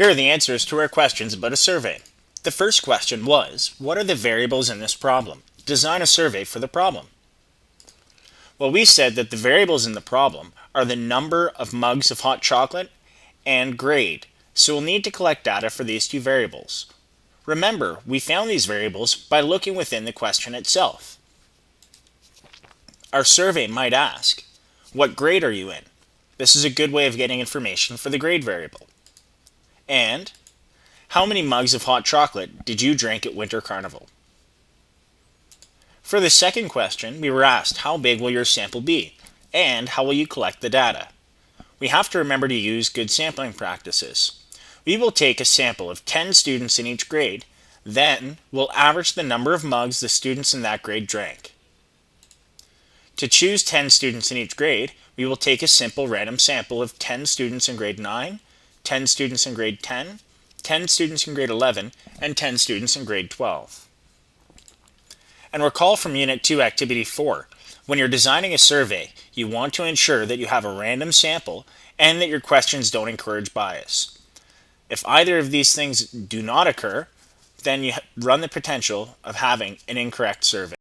Here are the answers to our questions about a survey. The first question was, what are the variables in this problem? Design a survey for the problem. Well, we said that the variables in the problem are the number of mugs of hot chocolate and grade, so we'll need to collect data for these two variables. Remember, we found these variables by looking within the question itself. Our survey might ask, what grade are you in? This is a good way of getting information for the grade variable. And, how many mugs of hot chocolate did you drink at Winter Carnival? For the second question, we were asked, how big will your sample be? And how will you collect the data? We have to remember to use good sampling practices. We will take a sample of 10 students in each grade, then we'll average the number of mugs the students in that grade drank. To choose 10 students in each grade, we will take a simple random sample of 10 students in grade 9, 10 students in grade 10, 10 students in grade 11, and 10 students in grade 12. And recall from Unit 2, Activity 4, when you're designing a survey, you want to ensure that you have a random sample and that your questions don't encourage bias. If either of these things do not occur, then you run the potential of having an incorrect survey.